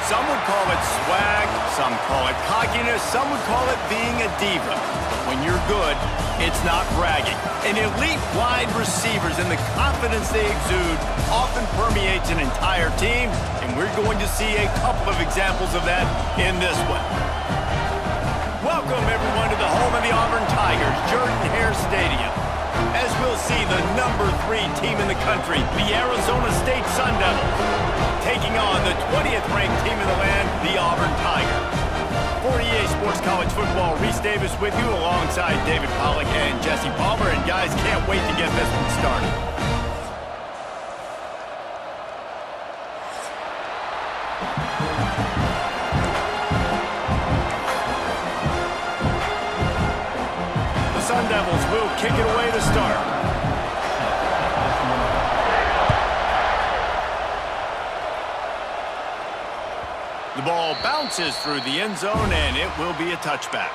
Some would call it swag, some call it cockiness, some would call it being a diva. But when you're good, it's not bragging. And elite wide receivers and the confidence they exude often permeates an entire team, and we're going to see a couple of examples of that in this one. Welcome, everyone, to the home of the Auburn Tigers, Jordan-Hare Stadium. As we'll see the #3 team in the country, the Arizona State Sun Devils, taking on the 20th ranked team in the land, the Auburn Tigers. For EA Sports College Football, Reese Davis with you alongside David Pollack and Jesse Palmer. And guys, can't wait to get this one started. The Sun Devils will kick it away to start. The ball bounces through the end zone, and it will be a touchback.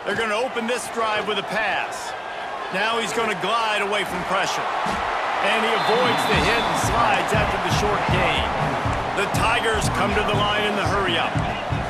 They're going to open this drive with a pass. Now he's going to glide away from pressure. And he avoids the hit and slides after the short gain. The Tigers come to the line in the hurry-up.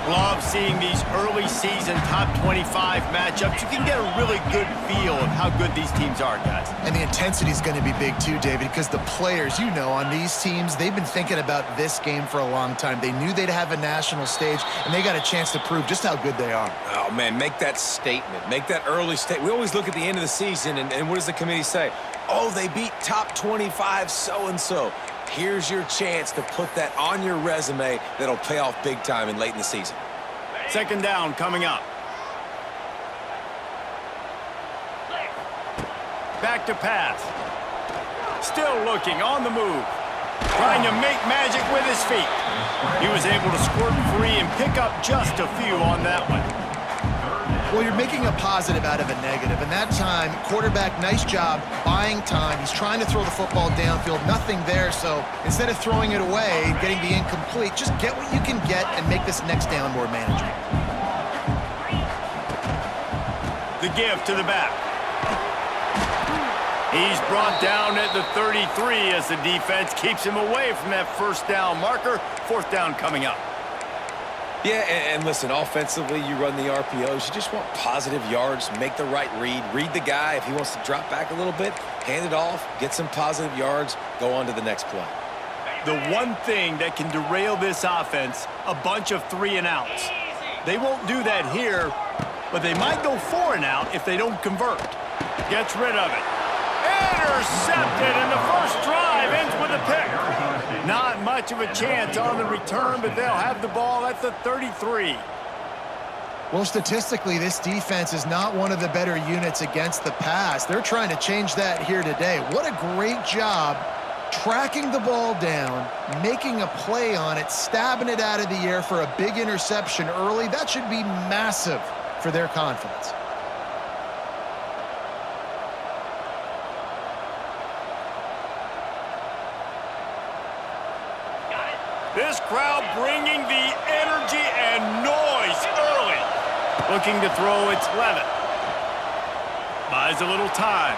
Love seeing these early season top 25 matchups. You can get a really good feel of how good these teams are, guys. And the intensity is going to be big too, David, because the players, you know, on these teams, they've been thinking about this game for a long time. They knew they'd have a national stage, and they got a chance to prove just how good they are. Oh, man, make that statement. Make that early statement. We always look at the end of the season, and what does the committee say? Oh, they beat top 25 so-and-so. Here's your chance to put that on your resume that'll pay off big time and late in the season. Second down coming up. Back to pass. Still looking on the move. Trying to make magic with his feet. He was able to squirt free and pick up just a few on that one. Well, you're making a positive out of a negative. And that time, quarterback, nice job buying time. He's trying to throw the football downfield. Nothing there, so instead of throwing it away, getting the incomplete, just get what you can get and make this next down more manageable. The give to the back. He's brought down at the 33 as the defense keeps him away from that first down marker. Fourth down coming up. Yeah, and listen, offensively, you run the RPOs. You just want positive yards, make the right read the guy. If he wants to drop back a little bit, hand it off, get some positive yards, go on to the next play. The one thing that can derail this offense, a bunch of 3-and-outs. They won't do that here, but they might go 4-and-out if they don't convert. Gets rid of it. Intercepted, and the first drive ends with a pick. Not much of a chance on the return, but they'll have the ball at the 33. Well, statistically, this defense is not one of the better units against the pass. They're trying to change that here today. What a great job tracking the ball down, making a play on it, stabbing it out of the air for a big interception early. That should be massive for their confidence. This crowd bringing the energy and noise early. Looking to throw its 11th. Buys a little time.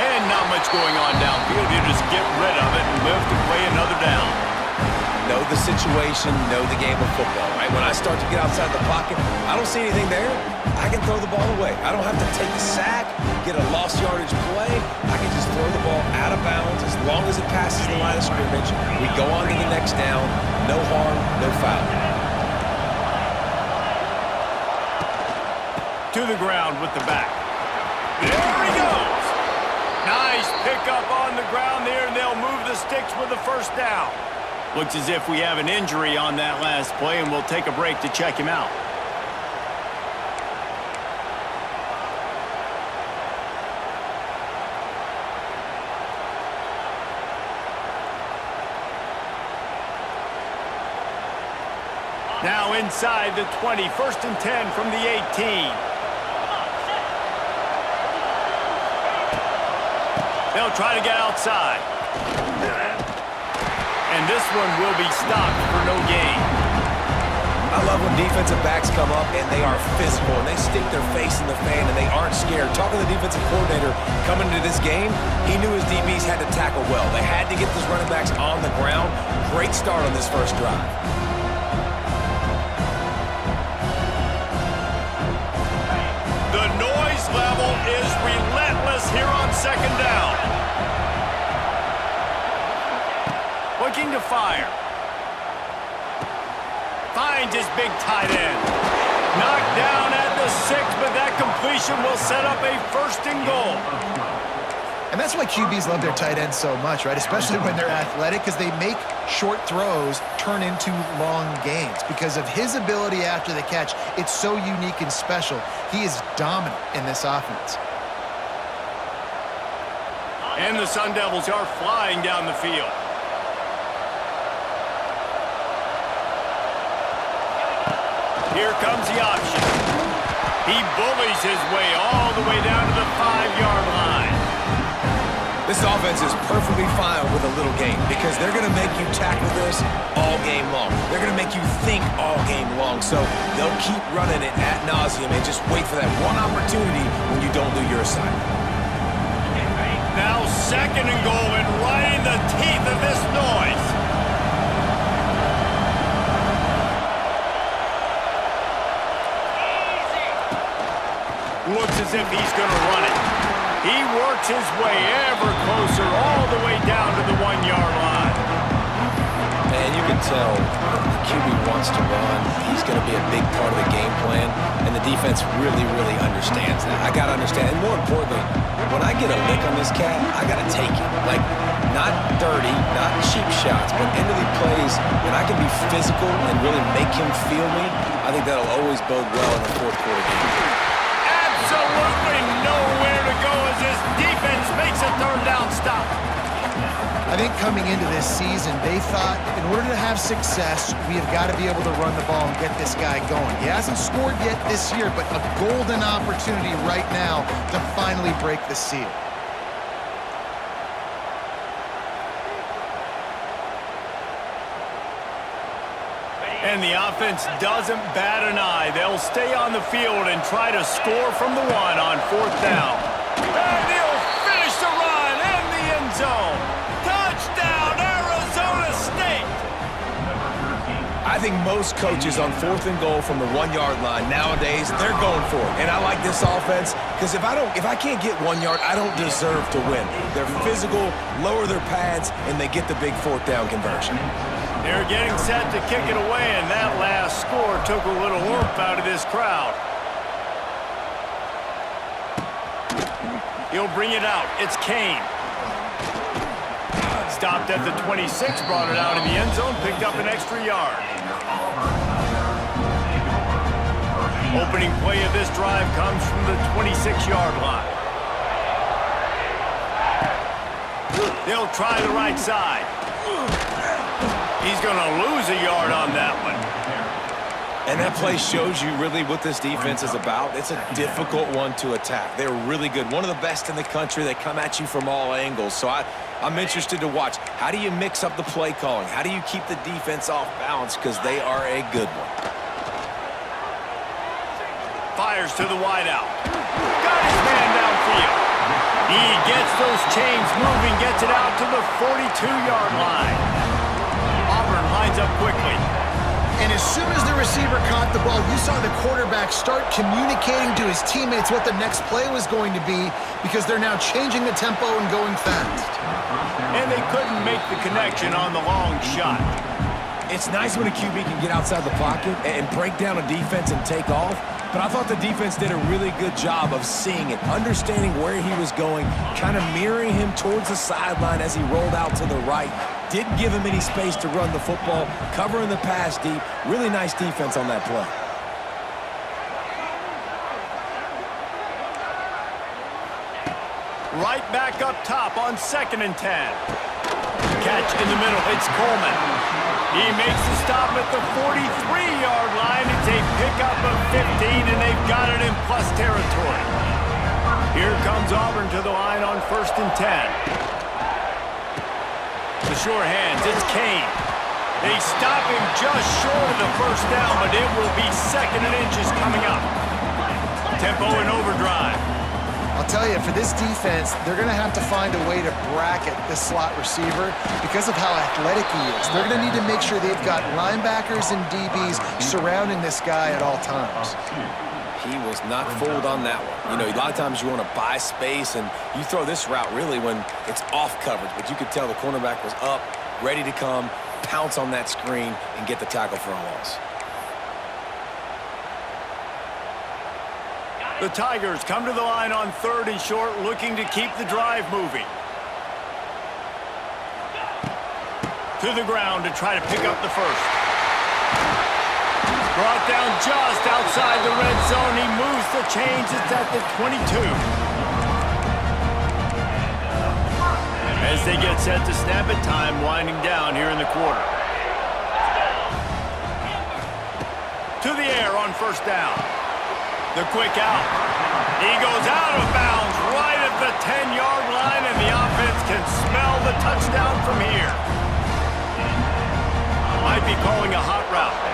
And not much going on downfield. You just get rid of it and live to play another down. Know the situation, know the game of football, right? When I start to get outside the pocket, I don't see anything there. I can throw the ball away. I don't have to take a sack, get a lost yardage play. I can just throw the ball out of bounds as long as it passes the line of scrimmage. We go on to the next down. No harm, no foul. To the ground with the back. There he goes. Nice pickup on the ground there, and they'll move the sticks with the first down. Looks as if we have an injury on that last play, and we'll take a break to check him out. Now inside the 20, 1st and 10 from the 18. They'll try to get outside. And this one will be stopped for no gain. I love when defensive backs come up and they are physical and they stick their face in the fan and they aren't scared. Talking to the defensive coordinator coming into this game, he knew his DBs had to tackle well. They had to get those running backs on the ground. Great start on this first drive. The noise level is relentless here on second down. Looking to fire. Finds his big tight end. Knocked down at the 6, but that completion will set up a 1st and goal. And that's why QBs love their tight ends so much, right? Especially when they're athletic, because they make short throws turn into long gains. Because of his ability after the catch, it's so unique and special. He is dominant in this offense. And the Sun Devils are flying down the field. Here comes the option. He bullies his way all the way down to the 5-yard line. This offense is perfectly fine with a little game because they're going to make you tackle this all game long. They're going to make you think all game long. So they'll keep running it ad nauseum and just wait for that one opportunity when you don't do your assignment. Now 2nd and goal and right in the teeth of this noise. Looks as if he's going to run it. He works his way ever closer all the way down to the 1-yard line. And you can tell the QB wants to run. He's going to be a big part of the game plan, and the defense really, really understands that. I got to understand, and more importantly, when I get a lick on this cat, I got to take it. Like, not dirty, not cheap shots, but end of the plays, when I can be physical and really make him feel me, I think that'll always bode well in the 4th quarter game. Absolutely nowhere to go as this defense makes a 3rd down stop. I think coming into this season, they thought in order to have success, we have got to be able to run the ball and get this guy going. He hasn't scored yet this year, but a golden opportunity right now to finally break the seal. And the offense doesn't bat an eye. They'll stay on the field and try to score from the 1 on 4th down. And he'll finish the run in the end zone. Touchdown, Arizona State! I think most coaches on 4th and goal from the 1-yard line nowadays, they're going for it. And I like this offense because if I can't get 1 yard, I don't deserve to win. They're physical, lower their pads, and they get the big 4th down conversion. They're getting set to kick it away, and that last score took a little oomph out of this crowd. He'll bring it out. It's Tayne. Stopped at the 26, brought it out in the end zone, picked up an extra yard. Opening play of this drive comes from the 26-yard line. They'll try the right side. He's going to lose a yard on that one. And that play shows you really what this defense is about. It's a difficult one to attack. They're really good. One of the best in the country. They come at you from all angles. So I'm interested to watch. How do you mix up the play calling? How do you keep the defense off balance? Because they are a good one. Fires to the wideout. Got his man downfield. He gets those chains moving, gets it out to the 42-yard line. Auburn lines up quickly. And as soon as the receiver caught the ball, you saw the quarterback start communicating to his teammates what the next play was going to be because they're now changing the tempo and going fast. And they couldn't make the connection on the long shot. It's nice when a QB can get outside the pocket and break down a defense and take off. But I thought the defense did a really good job of seeing it, understanding where he was going, kind of mirroring him towards the sideline as he rolled out to the right. Didn't give him any space to run the football, covering the pass deep. Really nice defense on that play. Right back up top on 2nd and 10. Catch in the middle. It's Coleman. He makes the stop at the 43-yard line. It's a pickup of 15, and they've got it in plus territory. Here comes Auburn to the line on 1st and 10. The sure hands, it's Tayne. They stop him just short of the first down, but it will be 2nd and inches coming up. Tempo and overdrive. I'll tell you, for this defense, they're going to have to find a way to bracket this slot receiver because of how athletic he is. They're going to need to make sure they've got linebackers and DBs surrounding this guy at all times. He was not fooled on that one. You know, a lot of times you want to buy space, and you throw this route really when it's off coverage, but you could tell the cornerback was up, ready to come, pounce on that screen, and get the tackle for a loss. The Tigers come to the line on 3rd and short, looking to keep the drive moving. To the ground to try to pick up the first. Brought down just outside the red zone. He moves the chains. It's at the 22. As they get set to snap it, time winding down here in the quarter. To the air on 1st down. The quick out. He goes out of bounds right at the 10-yard line, and the offense can smell the touchdown from here. Might be calling a hot route.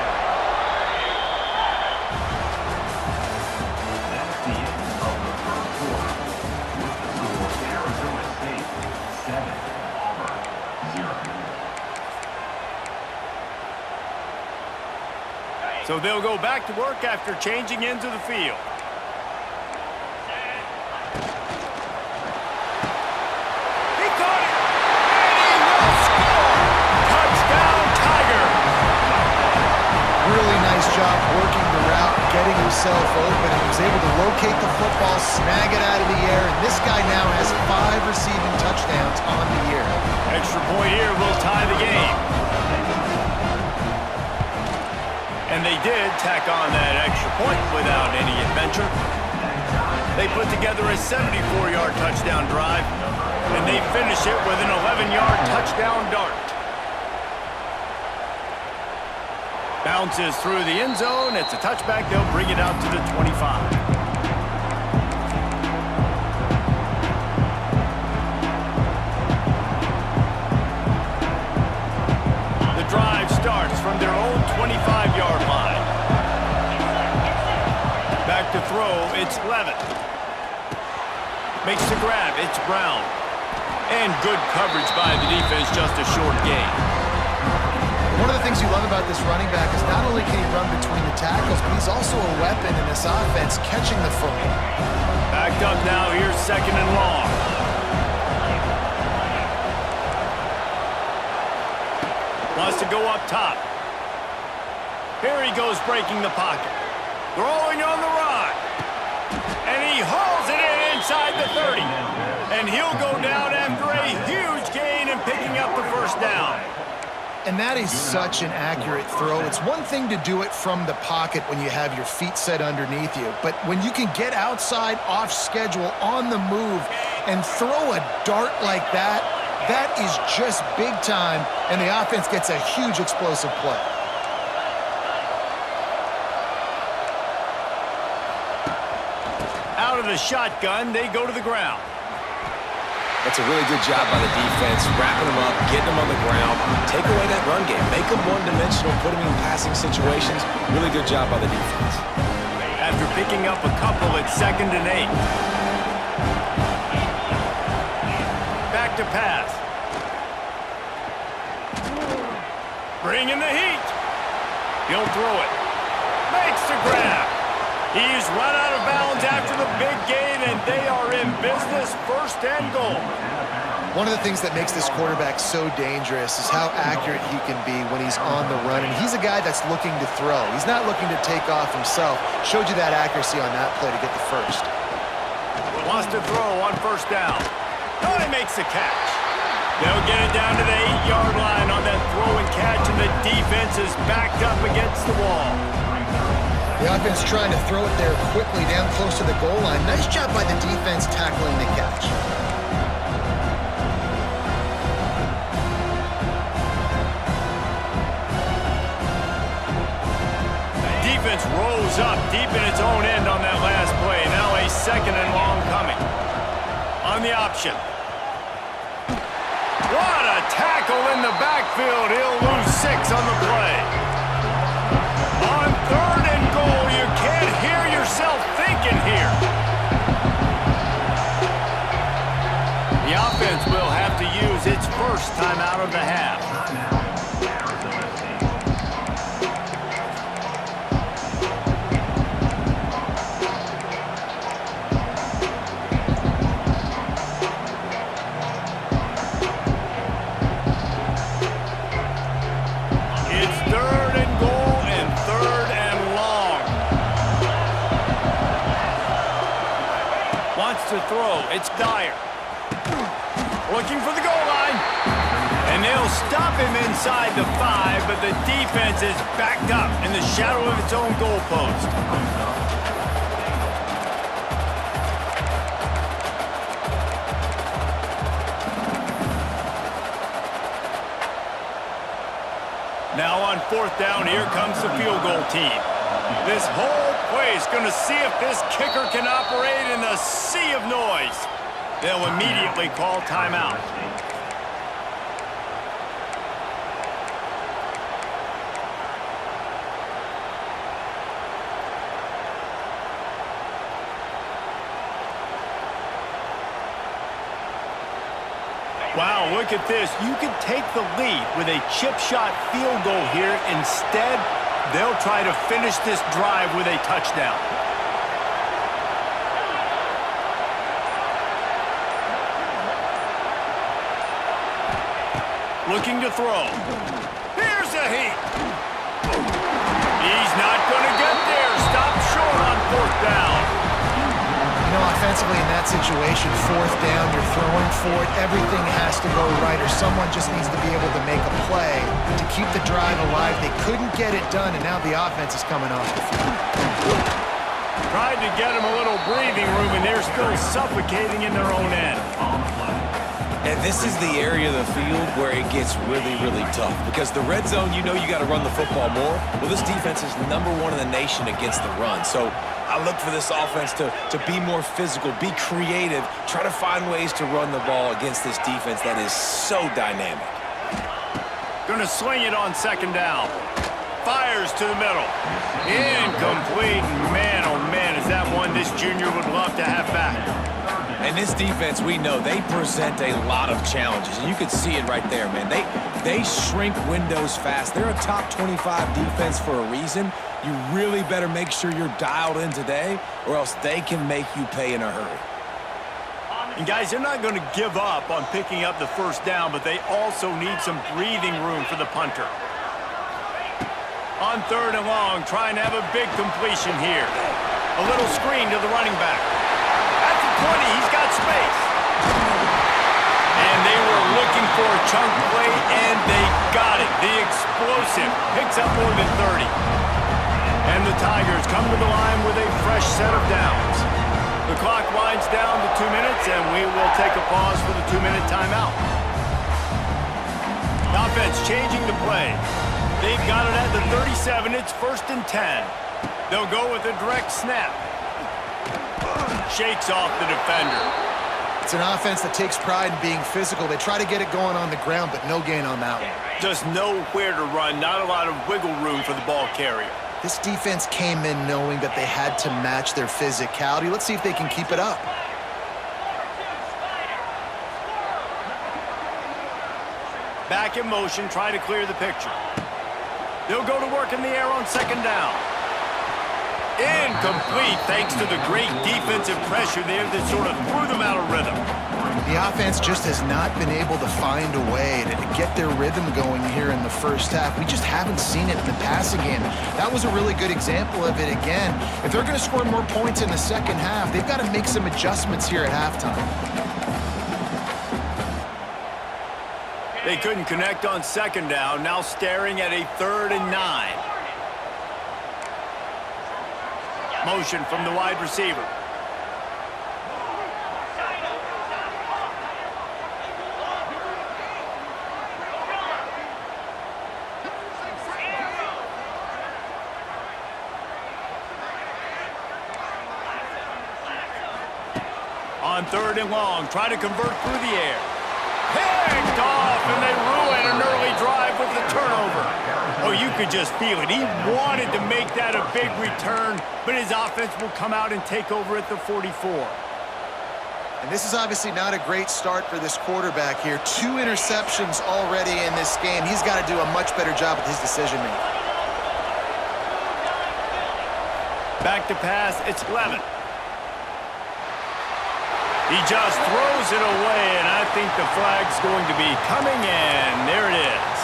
So they'll go back to work after changing into the field. He caught it! And he will score! Touchdown, Tiger! Really nice job working the route, getting himself open, and he was able to locate the football, snag it out of the air, and this guy now has 5 receiving touchdowns on the year. Extra point here will tie the game. And they did tack on that extra point without any adventure. They put together a 74-yard touchdown drive, and they finish it with an 11-yard touchdown dart. Bounces through the end zone. It's a touchback. They'll bring it out to the 25. Drive starts from their own 25-yard line. Back to throw, it's Levitt. Makes the grab, it's Brown. And good coverage by the defense, just a short gain. One of the things you love about this running back is not only can he run between the tackles, but he's also a weapon in this offense, catching the football. Backed up now, here's 2nd and long. Wants to go up top. Here he goes breaking the pocket. Throwing on the run. And he hauls it in inside the 30. And he'll go down after a huge gain and picking up the 1st down. And that is such an accurate throw. It's one thing to do it from the pocket when you have your feet set underneath you, but when you can get outside, off schedule, on the move, and throw a dart like that, that is just big time, and the offense gets a huge explosive play. Out of the shotgun, they go to the ground. That's a really good job by the defense, wrapping them up, getting them on the ground, take away that run game, make them one-dimensional, put them in passing situations. Really good job by the defense. After picking up a couple, it's 2nd and 8. Back to pass. Bringing the heat. He'll throw it. Makes the grab. He's run out of bounds after the big gain, and they are in business, 1st and goal. One of the things that makes this quarterback so dangerous is how accurate he can be when he's on the run, and he's a guy that's looking to throw. He's not looking to take off himself. Showed you that accuracy on that play to get the first. Wants to throw on 1st down. Oh, he makes the catch. They'll get it down to the 8-yard line on that throw and catch, and the defense is backed up against the wall. The offense trying to throw it there quickly down close to the goal line. Nice job by the defense tackling the catch. Defense rose up deep in its own end on that last play. Now a 2nd and long coming. on the option. What a tackle in the backfield. He'll lose 6 on the play. On 3rd and goal, you can't hear yourself thinking here. The offense will have to use its first timeout of the half. It's 3rd and goal and 3rd and long. Wants to throw. It's Dyer. Looking for the goal line. And they'll stop him inside the 5, but the defense is backed up in the shadow of its own goalpost. Now on 4th down, here comes the field goal team. This whole play is going to see if this kicker can operate in the sea of noise. They'll immediately call timeout. Wow, look at this. You could take the lead with a chip shot field goal here. Instead, they'll try to finish this drive with a touchdown. Looking to throw. Here's a heat. He's not going to get there. Stop short on 4th down. You know, offensively in that situation, 4th down, you're throwing for it. Everything has to go right, or someone just needs to be able to make a play to keep the drive alive. They couldn't get it done, and now the offense is coming off the field. Tried to get him a little breathing room, and they're still suffocating in their own end. And this is the area of the field where it gets really, really tough. Because the red zone, you know you got to run the football more. Well, this defense is #1 in the nation against the run. So I look for this offense to be more physical, be creative, try to find ways to run the ball against this defense that is so dynamic. Going to swing it on 2nd down. Fires to the middle. Incomplete. Man, oh man, is that one this junior would love to have back. And this defense, we know, they present a lot of challenges. And you can see it right there, man. They shrink windows fast. They're a top 25 defense for a reason. You really better make sure you're dialed in today, or else they can make you pay in a hurry. And guys, they're not going to give up on picking up the 1st down, but they also need some breathing room for the punter. On 3rd and long, trying to have a big completion here. A little screen to the running back. At the 20, he's got space. And they were looking for a chunk play, and they got it. The explosive picks up more than 30. And the Tigers come to the line with a fresh set of downs. The clock winds down to 2 minutes, and we will take a pause for the 2-minute timeout. Offense changing the play. They've got it at the 37. It's 1st and 10. They'll go with a direct snap. Shakes off the defender. It's an offense that takes pride in being physical. They try to get it going on the ground, but no gain on that one. Just nowhere to run. Not a lot of wiggle room for the ball carrier. This defense came in knowing that they had to match their physicality. Let's see if they can keep it up. Back in motion, try to clear the picture. They'll go to work in the air on 2nd down. Incomplete thanks to the great defensive pressure there that sort of threw them out of rhythm. The offense just has not been able to find a way to get their rhythm going here in the 1st half. We just haven't seen it in the passing game. That was a really good example of it again. If they're going to score more points in the 2nd half, they've got to make some adjustments here at halftime. They couldn't connect on 2nd down, now staring at a 3rd and 9. Motion from the wide receiver. On On 3rd and long, try to convert through the air. Picked off, and they ruin an early drive with the turnover. Oh, you could just feel it. He wanted to make that a big return, but his offense will come out and take over at the 44. And this is obviously not a great start for this quarterback here. 2 interceptions already in this game. He's got to do a much better job with his decision-making. Back to pass, it's Levin. He just throws it away, and I think the flag's going to be coming in. There it is.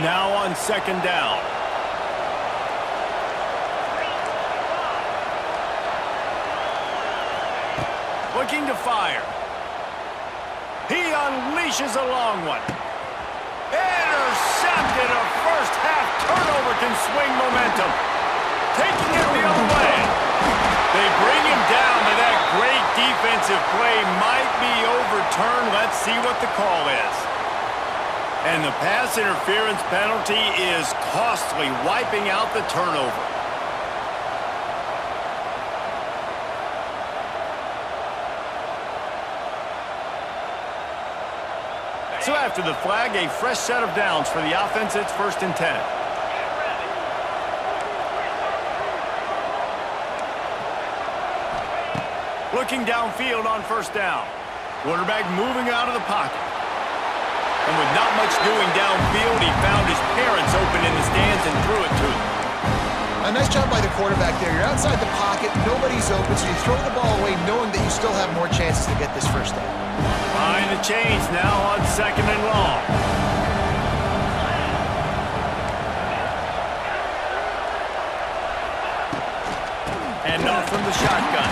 Now on 2nd down. Looking to fire. He unleashes a long one. Intercepted. A first-half turnover can swing momentum. Taking it the other way. They bring him down, but that great defensive play might be overturned. Let's see what the call is. And the pass interference penalty is costly, wiping out the turnover. So after the flag, a fresh set of downs for the offense. It's 1st and 10. Looking downfield on 1st down. Quarterback moving out of the pocket. And with not much doing downfield, he found his parents open in the stands and threw it to them. A nice job by the quarterback there. You're outside the pocket, nobody's open, so you throw the ball away knowing that you still have more chances to get this 1st down. Behind the chains now on 2nd and long. And off from the shotgun.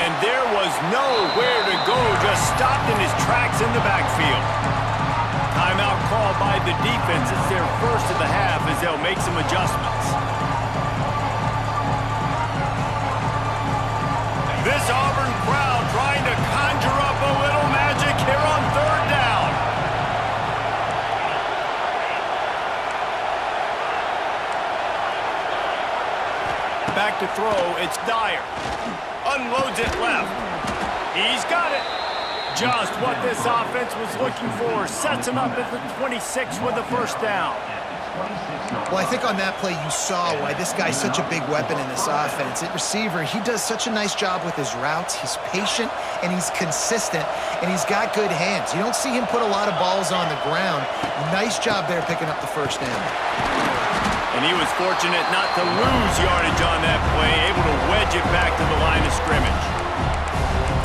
And there was nowhere to go, just stopped in his tracks in the backfield. Timeout called by the defense. It's their first of the half as they'll make some adjustments. This Auburn crowd trying to conjure up a little magic here on 3rd down. Back to throw, it's Dyer. Unloads it left. He's got it. Just what this offense was looking for. Sets him up at the 26 with the 1st down. Well, I think on that play you saw why this guy's such a big weapon in this offense. At receiver, he does such a nice job with his routes. He's patient, and he's consistent, and he's got good hands. You don't see him put a lot of balls on the ground. Nice job there picking up the 1st down. And he was fortunate not to lose yardage on that play, able to wedge it back to the line of scrimmage.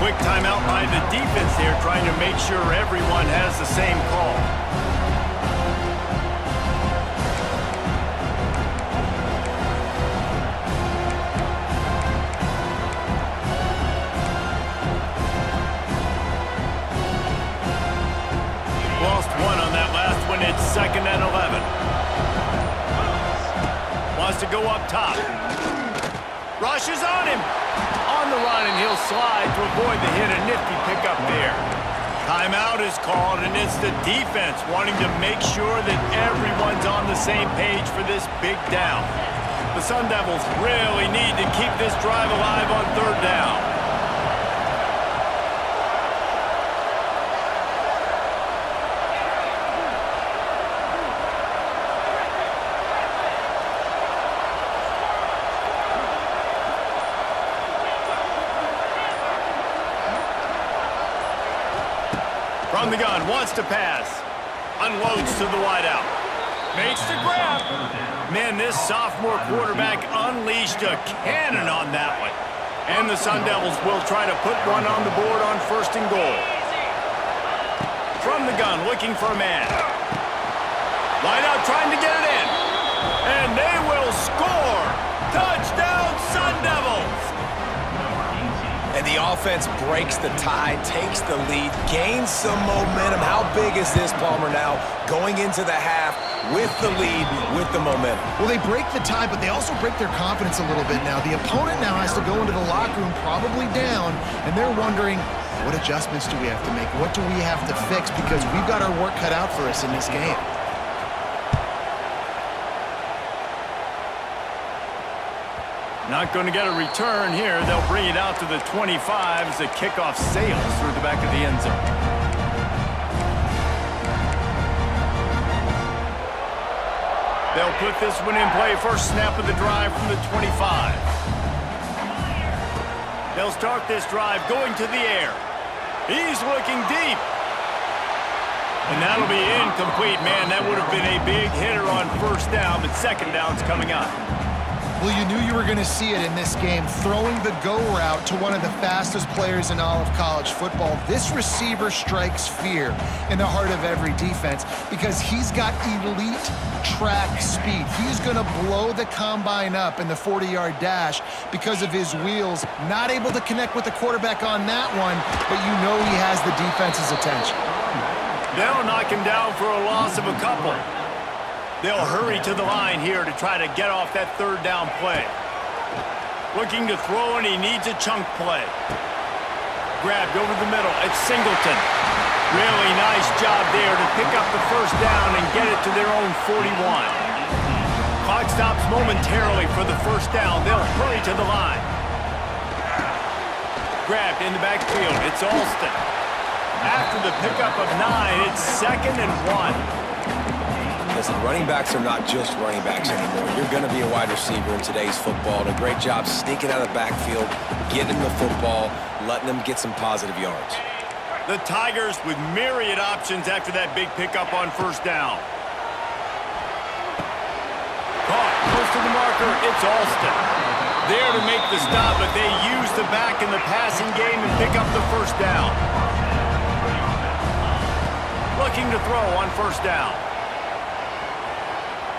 Quick timeout by the defense there, trying to make sure everyone has the same call. Lost one on that last one. It's 2nd and 11. Wants to go up top. Rushes on him. On the run, and he'll slide to avoid the hit. A nifty pickup there. Timeout is called, and it's the defense wanting to make sure that everyone's on the same page for this big down. The Sun Devils really need to keep this drive alive on 3rd down. From the gun, wants to pass. Unloads to the wideout. Makes the grab. Man, this sophomore quarterback unleashed a cannon on that one. And the Sun Devils will try to put one on the board on 1st and goal. From the gun, looking for a man. Wideout trying to get it in. And they will score. Touchdown, Sun Devils. And the offense breaks the tie, takes the lead, gains some momentum. How big is this, Palmer, now going into the half with the lead, with the momentum? Well, they break the tie, but they also break their confidence a little bit now. The opponent now has to go into the locker room probably down, and they're wondering, what adjustments do we have to make? What do we have to fix? Because we've got our work cut out for us in this game. Not going to get a return here. They'll bring it out to the 25 as the kickoff sails through the back of the end zone. They'll put this one in play. First snap of the drive from the 25. They'll start this drive going to the air. He's looking deep. And that'll be incomplete, man. That would have been a big hitter on first down, but second down's coming up. Well, you knew you were going to see it in this game, throwing the go route to one of the fastest players in all of college football. This receiver strikes fear in the heart of every defense because he's got elite track speed. He's going to blow the combine up in the 40-yard dash because of his wheels. Not able to connect with the quarterback on that one, but you know he has the defense's attention. They'll knock him down for a loss of a couple. They'll hurry to the line here to try to get off that third down play. Looking to throw, and he needs a chunk play. Grabbed over the middle. It's Singleton. Really nice job there to pick up the first down and get it to their own 41. Clock stops momentarily for the first down. They'll hurry to the line. Grabbed in the backfield. It's Alston. After the pickup of 9, it's 2nd and 1. Listen, running backs are not just running backs anymore. You're going to be a wide receiver in today's football. And a great job sneaking out of the backfield, getting the football, letting them get some positive yards. The Tigers with myriad options after that big pickup on first down. Caught close to the marker. It's Alston. There to make the stop, but they use the back in the passing game and pick up the first down. Looking to throw on first down.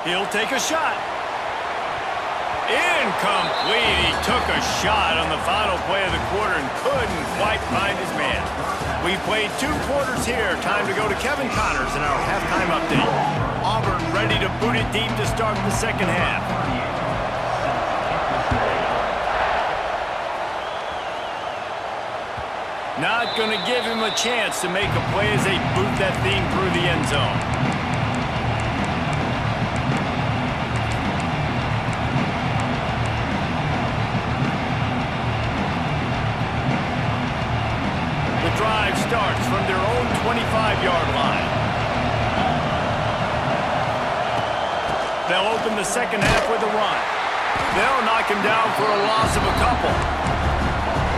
He'll take a shot. Incomplete. He took a shot on the final play of the quarter and couldn't quite find his man. We've played 2 quarters here. Time to go to Kevin Connors in our halftime update. Auburn ready to boot it deep to start the second half. Not going to give him a chance to make a play as they boot that thing through the end zone. Drive starts from their own 25-yard line. They'll open the second half with a run. They'll knock him down for a loss of a couple.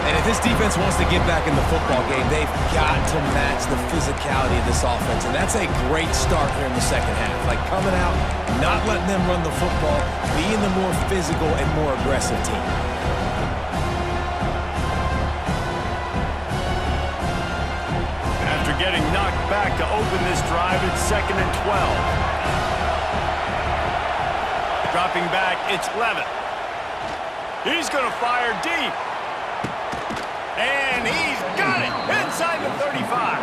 And if this defense wants to get back in the football game, they've got to match the physicality of this offense. And that's a great start here in the second half. Like coming out, not letting them run the football, being the more physical and more aggressive team. Getting knocked back to open this drive, it's 2nd and 12. Dropping back, it's Levitt. He's going to fire deep. And he's got it inside the 35.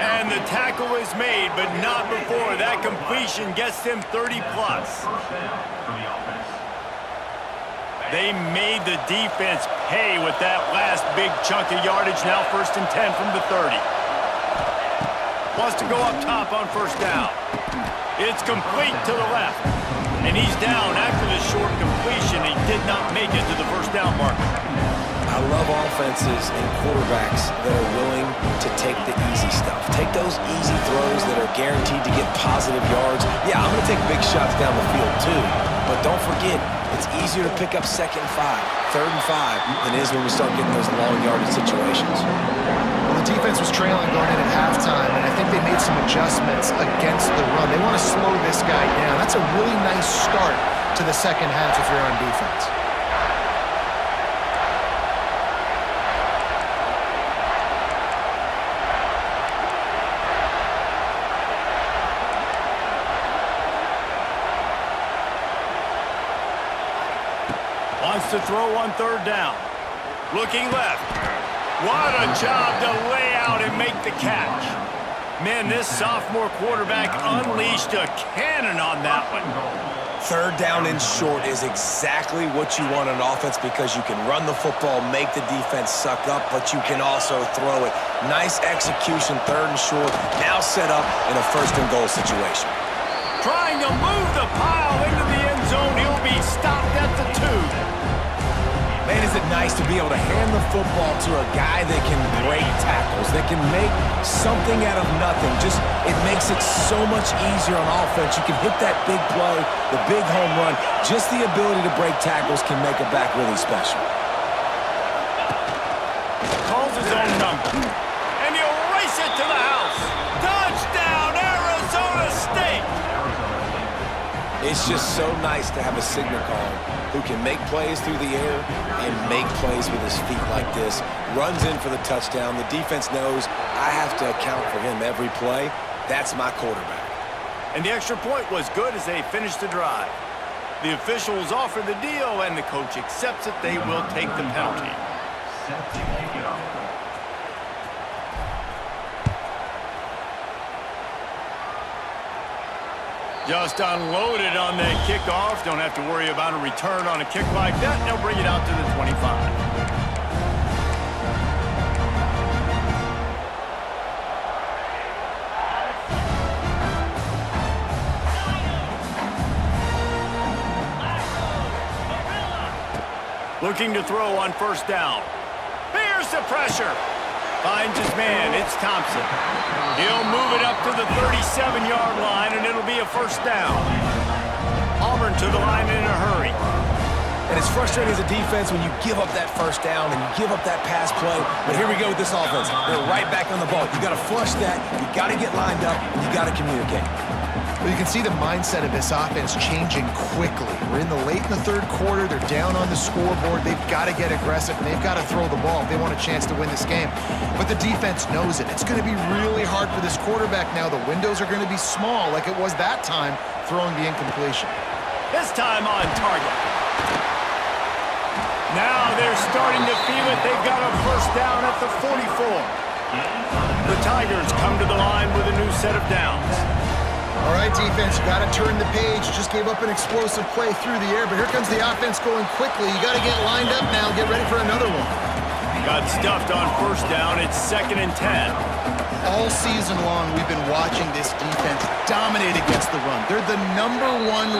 And the tackle is made, but not before that completion gets them 30-plus. They made the defense pay with that last big chunk of yardage. Now 1st and 10 from the 30. Wants to go up top on first down. It's complete to the left. And he's down after the short completion. He did not make it to the first down marker. I love offenses and quarterbacks that are willing to take the easy stuff. Take those easy throws that are guaranteed to get positive yards. Yeah, I'm going to take big shots down the field too. But don't forget, it's easier to pick up 2nd and 5, 3rd and 5 than it is when we start getting those long yardage situations. Well, the defense was trailing going in at halftime, and I think they made some adjustments against the run. They want to slow this guy down. That's a really nice start to the second half if you're on defense. Wants to throw on third down. Looking left. What a job to lay out and make the catch. Man, this sophomore quarterback unleashed a cannon on that one. 3rd down and short is exactly what you want on offense because you can run the football, make the defense suck up, but you can also throw it. Nice execution, 3rd and short, now set up in a 1st and goal situation. Trying to move the pile into the end zone. He'll be stopped at the 2. Man, is it nice to be able to hand the football to a guy that can break tackles, that can make something out of nothing. Just, it makes it so much easier on offense. You can hit that big play, the big home run. Just the ability to break tackles can make a back really special. Calls his own number. And he'll race it to the house. Touchdown, Arizona State! It's just so nice to have a signal caller who can make plays through the air and make plays with his feet like this. Runs in for the touchdown. The defense knows I have to account for him every play. That's my quarterback. And the extra point was good as they finished the drive. The officials offer the deal, and the coach accepts it. They will take the penalty. Just unloaded on that kickoff. Don't have to worry about a return on a kick like that. They'll bring it out to the 25. Looking to throw on first down. Here's the pressure. Finds his man. It's Thompson. He'll move it up to the 37-yard line, and it'll be a first down. Auburn to the line in a hurry. And it's frustrating as a defense when you give up that first down and you give up that pass play. But here we go with this offense. They're right back on the ball. You got to flush that. You got to get lined up. And you got to communicate. Well, you can see the mindset of this offense changing quickly. We're in the third quarter. They're down on the scoreboard. They've got to get aggressive, and they've got to throw the ball if they want a chance to win this game. But the defense knows it. It's going to be really hard for this quarterback now. The windows are going to be small like it was that time throwing the incompletion. This time on target. Now they're starting to feel it. They've got a first down at the 44. The Tigers come to the line with a new set of downs. All right, defense, you got to turn the page. Just gave up an explosive play through the air, but here comes the offense going quickly. You got to get lined up now. Get ready for another one. Got stuffed on first down. It's 2nd and 10. All season long, we've been watching this defense dominate against the run. They're the #1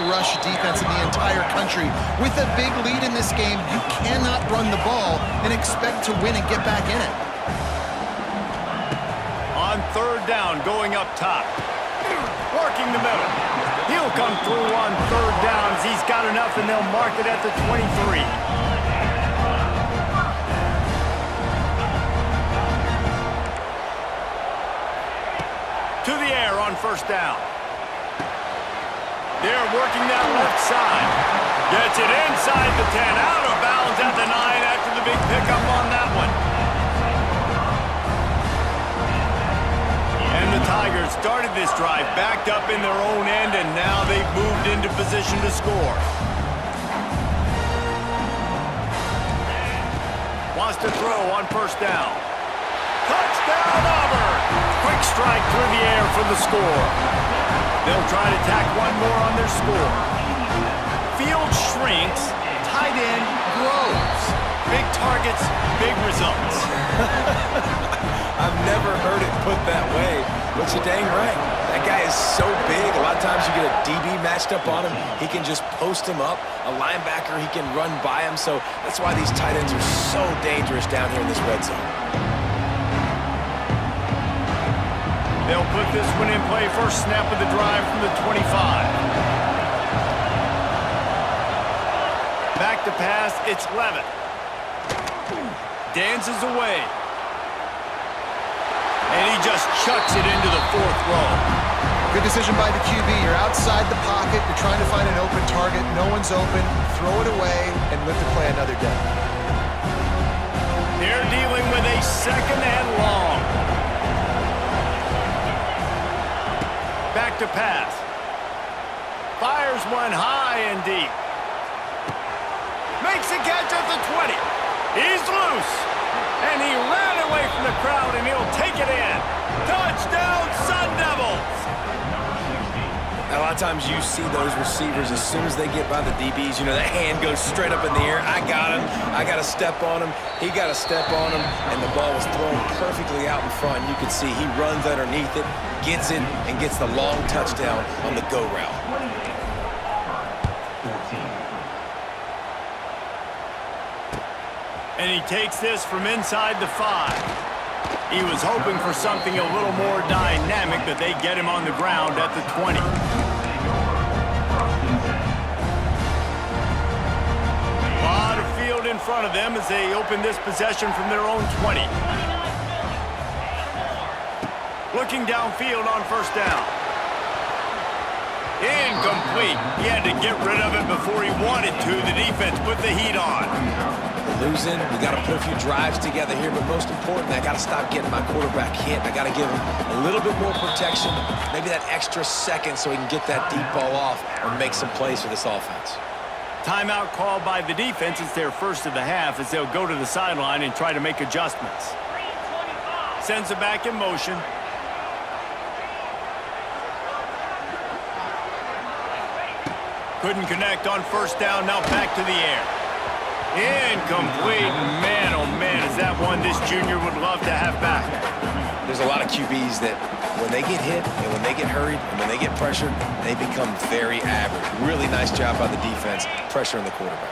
rush defense in the entire country. With a big lead in this game, you cannot run the ball and expect to win and get back in it. On third down, going up top. Working the middle. He'll come through on third down as he's got enough, and they'll mark it at the 23. To the air on first down. They're working that left side. Gets it inside the 10, out of bounds at the 9 after the big pickup on that one. And the Tigers started this drive backed up in their own end, and now they've moved into position to score. Wants to throw on first down. Touchdown, Auburn! Quick strike through the air for the score. They'll try to tack one more on their score. Field shrinks, tight end grows. Big targets, big results. I've never heard it put that way, but you're dang right. That guy is so big. A lot of times you get a DB matched up on him. He can just post him up. A linebacker, he can run by him. So that's why these tight ends are so dangerous down here in this red zone. They'll put this one in play. First snap of the drive from the 25. Back to pass, it's Levitt. Dances away. And he just chucks it into the 4th row. Good decision by the QB. You're outside the pocket. You're trying to find an open target. No one's open. Throw it away and live to play another day. They're dealing with a 2nd and long. Back to pass. Fires one high and deep. Makes a catch at the 20. He's loose. And he ran away from the crowd, and he'll take it in. Touchdown, Sun Devils! A lot of times you see those receivers, as soon as they get by the DBs, you know, that hand goes straight up in the air. I got him. I got to step on him. He got to step on him, and the ball was thrown perfectly out in front. You can see he runs underneath it, gets it, and gets the long touchdown on the go route. And he takes this from inside the 5. He was hoping for something a little more dynamic, but they get him on the ground at the 20. A lot of field in front of them as they open this possession from their own 20. Looking downfield on first down. Incomplete. He had to get rid of it before he wanted to. The defense put the heat on. Losing, we got to put a few drives together here, but most important, I got to stop getting my quarterback hit. I got to give him a little bit more protection, maybe that extra second so he can get that deep ball off and make some plays for this offense. Timeout called by the defense. It's their first of the half as they'll go to the sideline and try to make adjustments. Sends it back in motion. Couldn't connect on first down. Now back to the air. Incomplete. Man, oh man, is that one this junior would love to have back. There's a lot of QBs that when they get hit and when they get hurried and when they get pressured, they become very average. Really nice job by the defense pressuring the quarterback.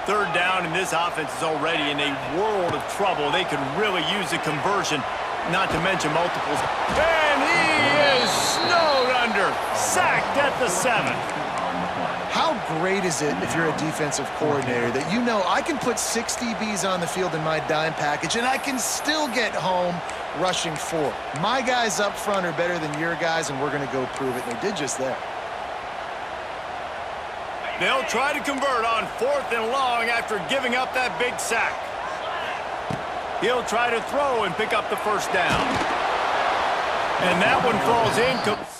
Third down, and this offense is already in a world of trouble. They could really use a conversion, not to mention multiples. And he is snowed under. Sacked at the 7. How great is it if you're a defensive coordinator that you know I can put 6 DBs on the field in my dime package and I can still get home rushing 4. My guys up front are better than your guys, and we're going to go prove it. And they did just that. They'll try to convert on 4th and long after giving up that big sack. He'll try to throw and pick up the first down. And that one falls in.